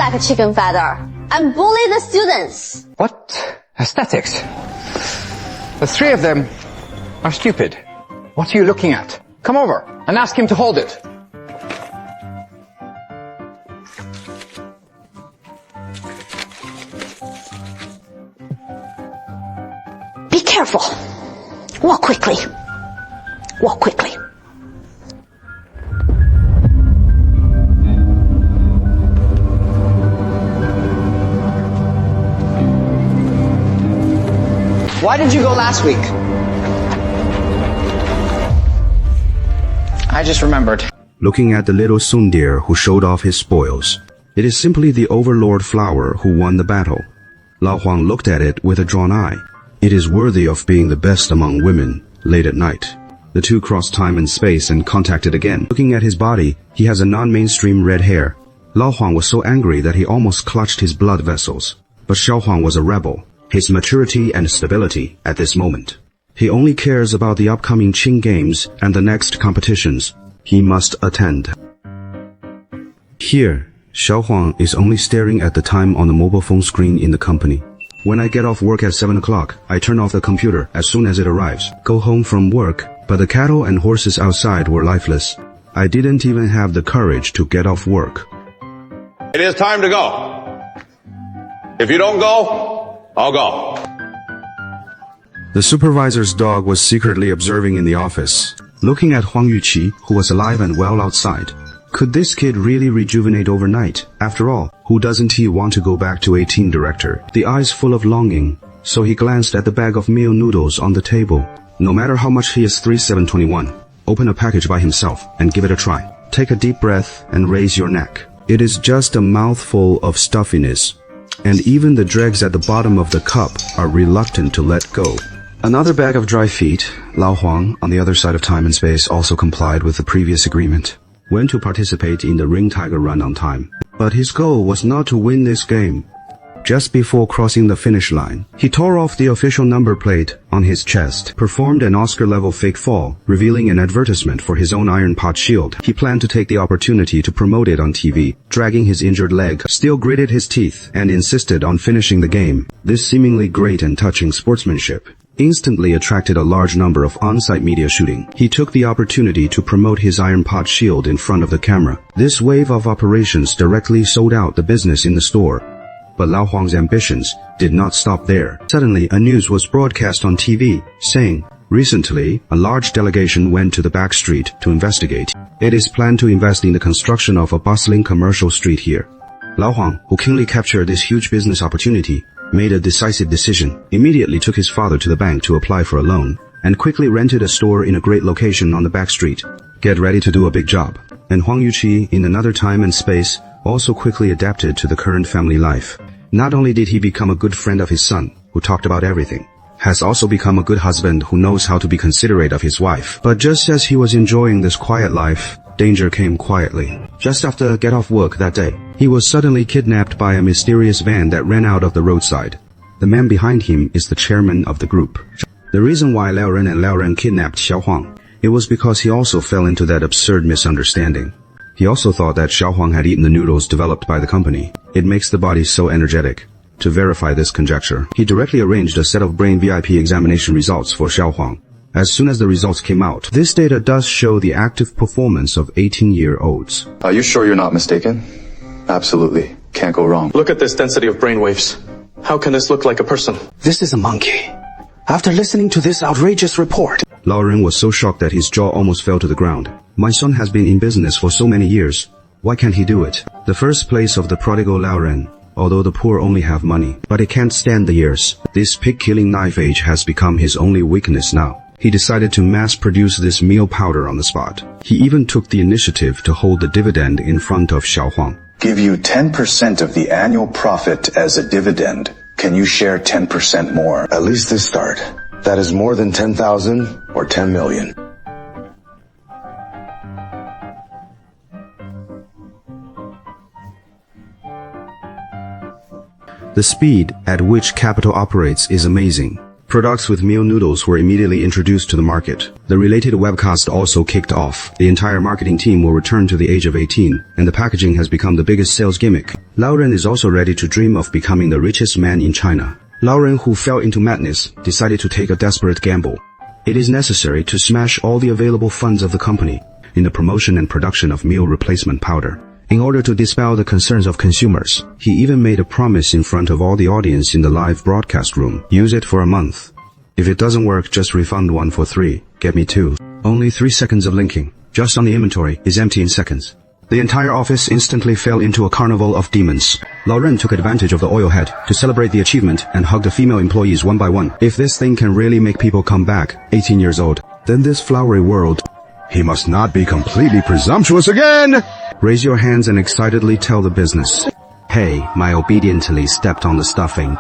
like a chicken feather and bully the students. What? Aesthetics? The three of them are stupid. What are you looking at? Come over and ask him to hold it. Be careful. Walk quickly. Walk quickly. Why did you go last week? I just remembered. Looking at the little Sundir who showed off his spoils. It is simply the overlord flower who won the battle. Lao Huang looked at it with a drawn eye. It is worthy of being the best among women, late at night. The two crossed time and space and contacted again. Looking at his body, he has a non-mainstream red hair. Lao Huang was so angry that he almost clutched his blood vessels. But Xiao Huang was a rebel. His maturity and stability at this moment. He only cares about the upcoming Qing Games and the next competitions he must attend. Here, Xiao Huang is only staring at the time on the mobile phone screen in the company. When I get off work at 7 o'clock, I turn off the computer as soon as it arrives. Go home from work, but the cattle and horses outside were lifeless. I didn't even have the courage to get off work. It is time to go. If you don't go, I'll go. The supervisor's dog was secretly observing in the office, looking at Huang Yuqi, who was alive and well outside. Could this kid really rejuvenate overnight? After all, who doesn't he want to go back to a team director? The eyes full of longing, so he glanced at the bag of meal noodles on the table. No matter how much he is 3721, open a package by himself and give it a try. Take a deep breath and raise your neck. It is just a mouthful of stuffiness. And even the dregs at the bottom of the cup are reluctant to let go. Another bag of dry feet. Lao Huang, on the other side of time and space, also complied with the previous agreement. Went to participate in the Ring Tiger Run on time. But his goal was not to win this game. Just before crossing the finish line, he tore off the official number plate on his chest, performed an Oscar-level fake fall, revealing an advertisement for his own iron pot shield. He planned to take the opportunity to promote it on TV, dragging his injured leg, still gritted his teeth, and insisted on finishing the game. This seemingly great and touching sportsmanship instantly attracted a large number of on-site media shooting. He took the opportunity to promote his iron pot shield in front of the camera. This wave of operations directly sold out the business in the store. But Lao Huang's ambitions did not stop there. Suddenly, a news was broadcast on TV, saying, recently, a large delegation went to the back street to investigate. It is planned to invest in the construction of a bustling commercial street here. Lao Huang, who keenly captured this huge business opportunity, made a decisive decision, immediately took his father to the bank to apply for a loan, and quickly rented a store in a great location on the back street. Get ready to do a big job. And Huang Yuqi, in another time and space, also quickly adapted to the current family life. Not only did he become a good friend of his son, who talked about everything, has also become a good husband who knows how to be considerate of his wife. But just as he was enjoying this quiet life, danger came quietly. Just after get off work that day, he was suddenly kidnapped by a mysterious van that ran out of the roadside. The man behind him is the chairman of the group. The reason why Liao Ren and Liao Ren kidnapped Xiao Huang, it was because he also fell into that absurd misunderstanding. He also thought that Xiao Huang had eaten the noodles developed by the company. It makes the body so energetic. To verify this conjecture, he directly arranged a set of brain VIP examination results for Xiao Huang. As soon as the results came out, this data does show the active performance of 18-year-olds. Are you sure you're not mistaken? Absolutely. Can't go wrong. Look at this density of brainwaves. How can this look like a person? This is a monkey. After listening to this outrageous report, Lao Ren was so shocked that his jaw almost fell to the ground. My son has been in business for so many years. Why can't he do it? The first place of the prodigal Lao Ren, although the poor only have money, but it can't stand the years. This pig-killing knife age has become his only weakness now. He decided to mass-produce this meal powder on the spot. He even took the initiative to hold the dividend in front of Xiao Huang. Give you 10% of the annual profit as a dividend. Can you share 10% more? At least this start. That is more than 10,000 or 10 million. The speed at which capital operates is amazing. Products with meal noodles were immediately introduced to the market. The related webcast also kicked off. The entire marketing team will return to the age of 18, and the packaging has become the biggest sales gimmick. Lao Ren is also ready to dream of becoming the richest man in China. Lao Ren, who fell into madness, decided to take a desperate gamble. It is necessary to smash all the available funds of the company in the promotion and production of meal replacement powder. In order to dispel the concerns of consumers, he even made a promise in front of all the audience in the live broadcast room. Use it for a month. If it doesn't work, just refund 1 for 3. Get me 2. Only 3 seconds of linking. Just on the inventory is empty in seconds. The entire office instantly fell into a carnival of demons. Lao Ren took advantage of the oil head to celebrate the achievement and hugged the female employees one by one. If this thing can really make people come back, 18 years old, then this flowery world, he must not be completely presumptuous again! Raise your hands and excitedly tell the business. Hey, my obediently stepped on the stuffing.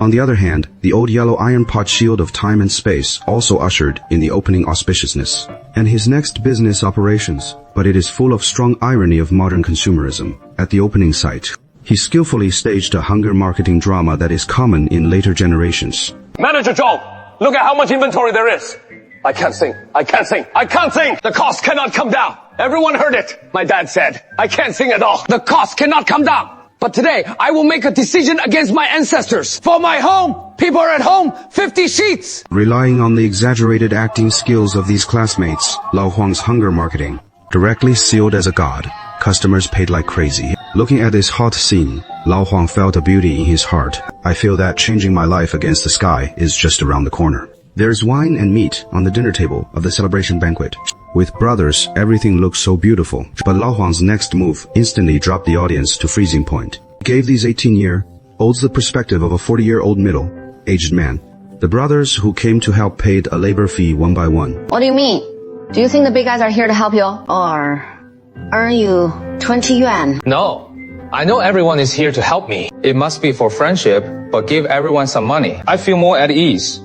On the other hand, the old yellow iron pot shield of time and space also ushered in the opening auspiciousness and his next business operations, but it is full of strong irony of modern consumerism. At the opening site, he skillfully staged a hunger marketing drama that is common in later generations. Manager Zhou, look at how much inventory there is. I can't sing. The cost cannot come down. Everyone heard it. My dad said, I can't sing at all. The cost cannot come down. But today, I will make a decision against my ancestors. For my home, people are at home, 50 sheets. Relying on the exaggerated acting skills of these classmates, Lao Huang's hunger marketing directly sealed as a god. Customers paid like crazy. Looking at this hot scene, Lao Huang felt a beauty in his heart. I feel that changing my life against the sky is just around the corner. There is wine and meat on the dinner table of the celebration banquet. With brothers, everything looks so beautiful. But Lao Huang's next move instantly dropped the audience to freezing point. He gave these 18-year-olds the perspective of a 40-year-old middle-aged man. The brothers who came to help paid a labor fee one by one. What do you mean? Do you think the big guys are here to help you? Or earn you 20 yuan? No. I know everyone is here to help me. It must be for friendship, but give everyone some money. I feel more at ease.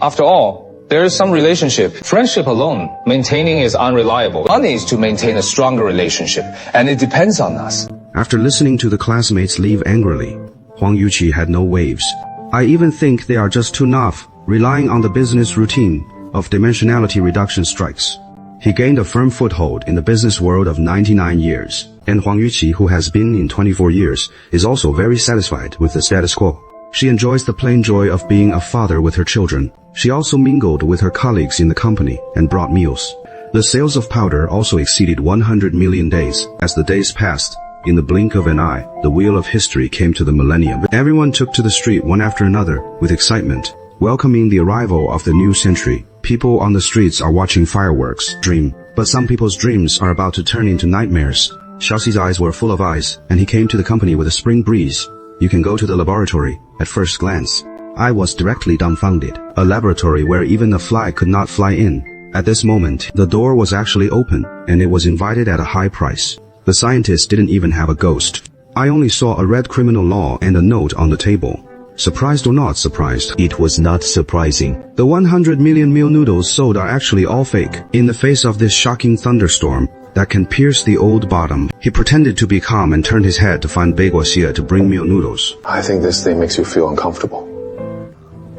After all, there is some relationship. Friendship alone, maintaining is unreliable. Money is to maintain a stronger relationship, and it depends on us. After listening to the classmates leave angrily, Huang Yuqi had no waves. I even think they are just too naff, relying on the business routine of dimensionality reduction strikes. He gained a firm foothold in the business world of 99 years, and Huang Yuqi, who has been in 24 years, is also very satisfied with the status quo. She enjoys the plain joy of being a father with her children. She also mingled with her colleagues in the company and brought meals. The sales of powder also exceeded 100 million days. As the days passed, in the blink of an eye, the wheel of history came to the millennium. Everyone took to the street one after another with excitement, welcoming the arrival of the new century. People on the streets are watching fireworks, dream. But some people's dreams are about to turn into nightmares. Xiaoxi's eyes were full of eyes, and he came to the company with a spring breeze. You can go to the laboratory. At first glance, I was directly dumbfounded. A laboratory where even a fly could not fly in. At this moment, the door was actually open, and it was invited at a high price. The scientists didn't even have a ghost. I only saw a red criminal law and a note on the table. Surprised or not surprised? It was not surprising. The 100 million meal noodles sold are actually all fake. In the face of this shocking thunderstorm that can pierce the old bottom, he pretended to be calm and turned his head to find Bei Guoxie to bring meal noodles. I think this thing makes you feel uncomfortable.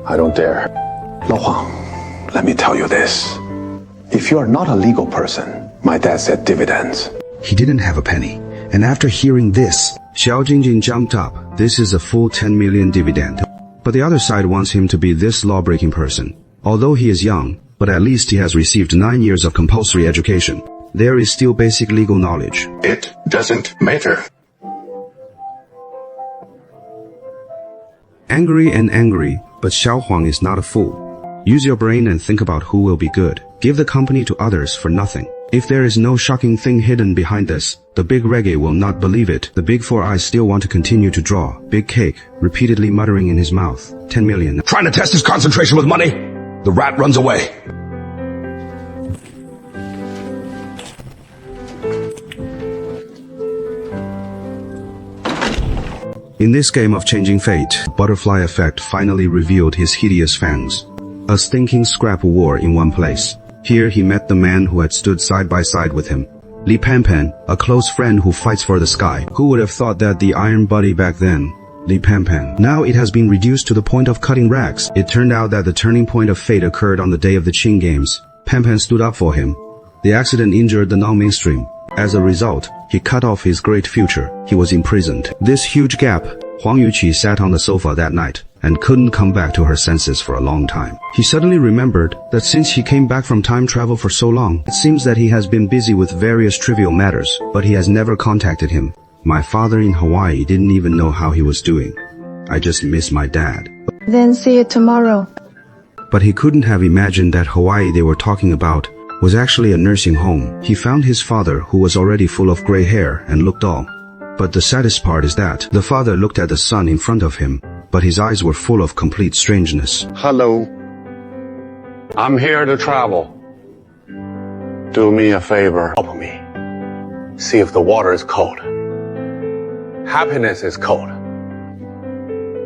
I don't dare. Lao Huang, let me tell you this. If you are not a legal person, my dad said dividends. He didn't have a penny. And after hearing this, Xiao Jingjing jumped up. This is a full 10 million dividend. But the other side wants him to be this law-breaking person. Although he is young, but at least he has received 9 years of compulsory education. There is still basic legal knowledge. It doesn't matter. Angry, but Xiao Huang is not a fool. Use your brain and think about who will be good. Give the company to others for nothing. If there is no shocking thing hidden behind this, the big reggae will not believe it. The big four eyes still want to continue to draw. Big cake, repeatedly muttering in his mouth. 10 million. Trying to test his concentration with money? The rat runs away. In this game of changing fate, butterfly effect finally revealed his hideous fangs. a stinking scrap war in one place. Here he met the man who had stood side by side with him. Li Panpan, a close friend who fights for the sky. Who would have thought that the iron buddy back then, Li Panpan. Now it has been reduced to the point of cutting rags. It turned out that the turning point of fate occurred on the day of the Qing Games. Panpan stood up for him. The accident injured the non-mainstream. As a result, he cut off his great future. He was imprisoned. This huge gap, Huang Yuqi sat on the sofa that night and couldn't come back to her senses for a long time. He suddenly remembered that since he came back from time travel for so long, it seems that he has been busy with various trivial matters, but he has never contacted him. My father in Hawaii didn't even know how he was doing. I just miss my dad. Then see you tomorrow. But he couldn't have imagined that Hawaii they were talking about was actually a nursing home. He found his father, who was already full of gray hair and looked dull. But the saddest part is that the father looked at the son in front of him, but his eyes were full of complete strangeness. Hello. I'm here to travel. Do me a favor. Help me. See if the water is cold. Happiness is cold.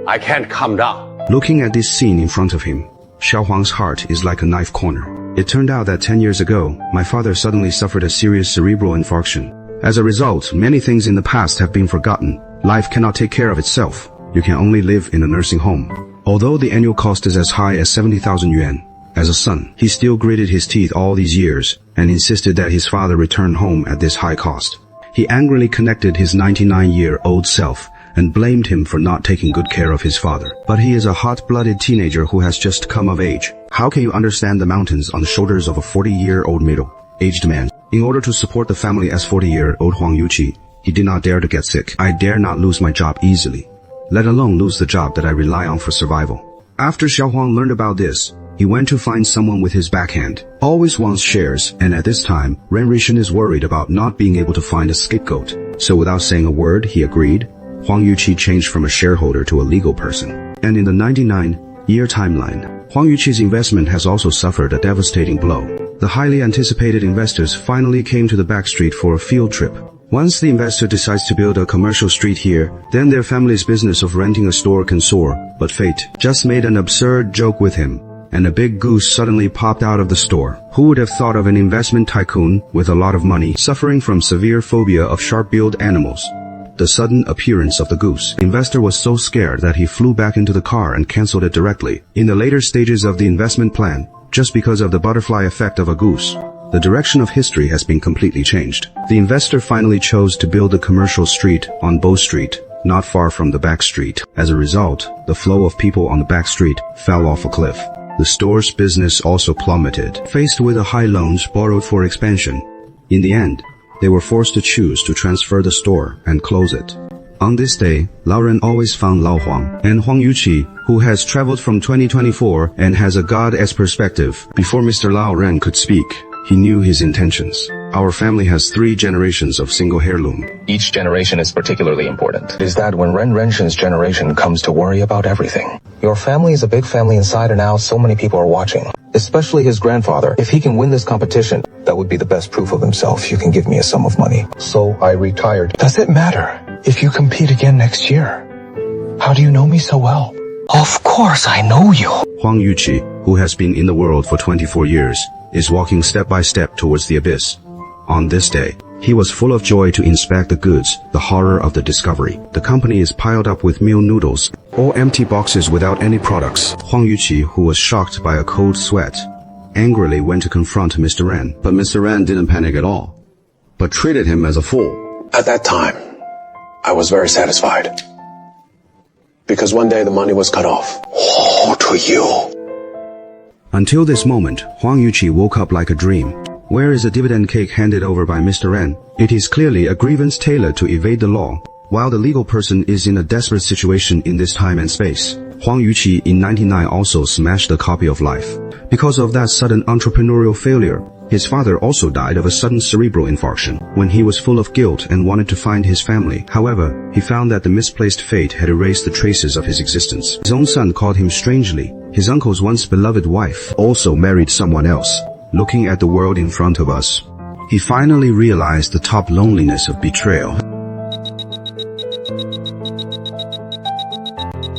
I can't come down. Looking at this scene in front of him, Xiao Huang's heart is like a knife corner. It turned out that 10 years ago, my father suddenly suffered a serious cerebral infarction. As a result, many things in the past have been forgotten. Life cannot take care of itself. You can only live in a nursing home. Although the annual cost is as high as 70,000 yuan, as a son, he still gritted his teeth all these years and insisted that his father return home at this high cost. He angrily connected his 99-year-old self and blamed him for not taking good care of his father. But he is a hot-blooded teenager who has just come of age. How can you understand the mountains on the shoulders of a 40-year-old middle-aged man? In order to support the family as 40-year-old Huang Yuqi, he did not dare to get sick. I dare not lose my job easily, let alone lose the job that I rely on for survival. After Xiao Huang learned about this, he went to find someone with his backhand. Always wants shares, and at this time, Ren Rishan is worried about not being able to find a scapegoat. So without saying a word, he agreed. Huang Yuqi changed from a shareholder to a legal person. And in the 99-year timeline, Huang Yuqi's investment has also suffered a devastating blow. The highly anticipated investors finally came to the back street for a field trip. Once the investor decides to build a commercial street here, then their family's business of renting a store can soar. But fate just made an absurd joke with him, and a big goose suddenly popped out of the store. Who would have thought of an investment tycoon with a lot of money suffering from severe phobia of sharp-billed animals? The sudden appearance of the goose investor was so scared that he flew back into the car and canceled it directly. In the later stages of the investment plan, just because of the butterfly effect of a goose, the direction of history has been completely changed. The investor finally chose to build a commercial street on Bow Street, not far from the back street. As a result, the flow of people on the back street fell off a cliff. The store's business also plummeted. Faced with the high loans borrowed for expansion, in the end, they were forced to choose to transfer the store and close it. On this day, Lao Ren always found Lao Huang and Huang Yuqi, who has traveled from 2024 and has a goddess perspective. Before Mr. Lao Ren could speak, he knew his intentions. Our family has 3 generations of single heirloom. Each generation is particularly important. Is that when Ren Renshin's generation comes to worry about everything. Your family is a big family inside and out, so many people are watching. Especially his grandfather. If he can win this competition, that would be the best proof of himself. You can give me a sum of money. So I retired. Does it matter if you compete again next year? How do you know me so well? Of course I know you. Huang Yuqi, who has been in the world for 24 years, is walking step by step towards the abyss. On this day, he was full of joy to inspect the goods, the horror of the discovery. The company is piled up with meal noodles, all empty boxes without any products. Huang Yuqi, who was shocked by a cold sweat, angrily went to confront Mr. Ren. But Mr. Ren didn't panic at all, but treated him as a fool. At that time, I was very satisfied. Because one day the money was cut off. Oh, to you. Until this moment, Huang Yuqi woke up like a dream. Where is the dividend cake handed over by Mr. Ren? It is clearly a grievance tailored to evade the law, while the legal person is in a desperate situation in this time and space. Huang Yuqi in 99 also smashed a copy of life. Because of that sudden entrepreneurial failure, his father also died of a sudden cerebral infarction. When he was full of guilt and wanted to find his family, however, he found that the misplaced fate had erased the traces of his existence. His own son called him strangely. His uncle's once beloved wife also married someone else. Looking at the world in front of us, he finally realized the top loneliness of betrayal.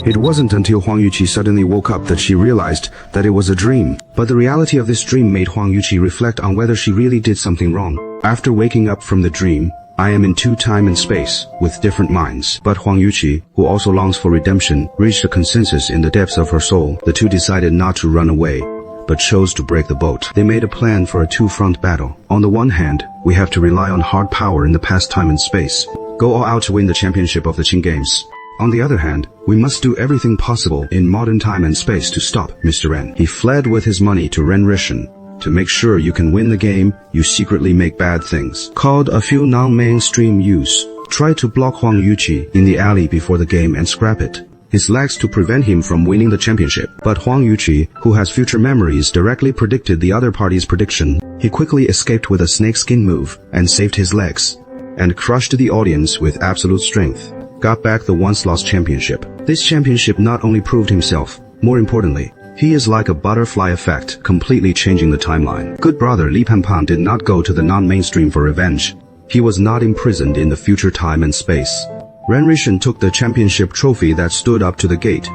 It wasn't until Huang Yuqi suddenly woke up that she realized that it was a dream. But the reality of this dream made Huang Yuqi reflect on whether she really did something wrong. After waking up from the dream, I am in time and space, with different minds. But Huang Yuqi, who also longs for redemption, reached a consensus in the depths of her soul. The two decided not to run away, but chose to break the boat. They made a plan for a two-front battle. On the one hand, we have to rely on hard power in the past time and space. Go all out to win the championship of the Qing Games. On the other hand, we must do everything possible in modern time and space to stop Mr. Ren. He fled with his money to Ren Rishan. To make sure you can win the game, you secretly make bad things. Called a few non-mainstream use. Try to block Huang Yuqi in the alley before the game and scrap it. His legs to prevent him from winning the championship. But Huang Yuqi, who has future memories, directly predicted the other party's prediction. He quickly escaped with a snakeskin move and saved his legs, and crushed the audience with absolute strength. Got back the once lost championship. This championship not only proved himself, more importantly, he is like a butterfly effect, completely changing the timeline. Good brother Li Panpan did not go to the non-mainstream for revenge. He was not imprisoned in the future time and space. Ren Rishan took the championship trophy that stood up to the gate.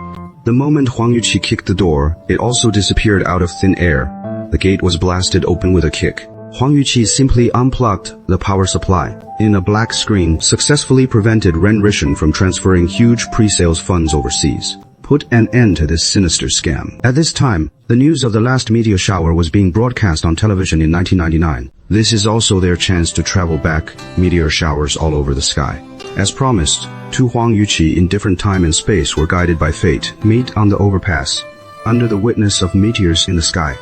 The moment Huang Yuqi kicked the door, it also disappeared out of thin air. The gate was blasted open with a kick. Huang Yuqi simply unplugged the power supply. In a black screen, successfully prevented Ren Rishan from transferring huge pre-sales funds overseas. Put an end to this sinister scam. At this time, the news of the last meteor shower was being broadcast on television in 1999. This is also their chance to travel back, meteor showers all over the sky. As promised, two Huang Yuqi in different time and space were guided by fate, meet on the overpass, under the witness of meteors in the sky.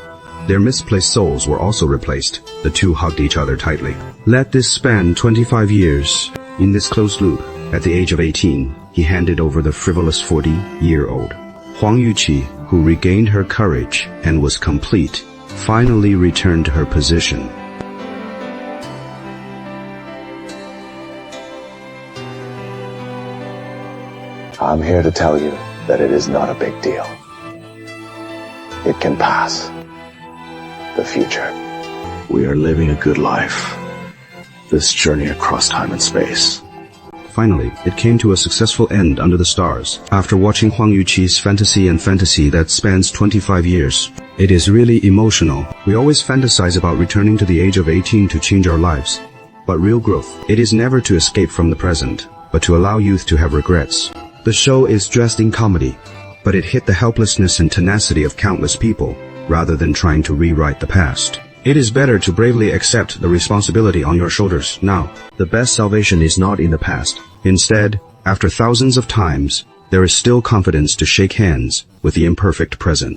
Their misplaced souls were also replaced. The two hugged each other tightly. Let this span 25 years. In this closed loop, at the age of 18, he handed over the frivolous 40-year-old. Huang Yuqi, who regained her courage and was complete, finally returned to her position. I'm here to tell you that it is not a big deal. It can pass. The future. We are living a good life. This journey across time and space. Finally, it came to a successful end under the stars. After watching Huang Yuqi's fantasy that spans 25 years, it is really emotional. We always fantasize about returning to the age of 18 to change our lives. But real growth, it is never to escape from the present, but to allow youth to have regrets. The show is dressed in comedy, but it hit the helplessness and tenacity of countless people, rather than trying to rewrite the past. It is better to bravely accept the responsibility on your shoulders now. The best salvation is not in the past. Instead, after thousands of times, there is still confidence to shake hands with the imperfect present.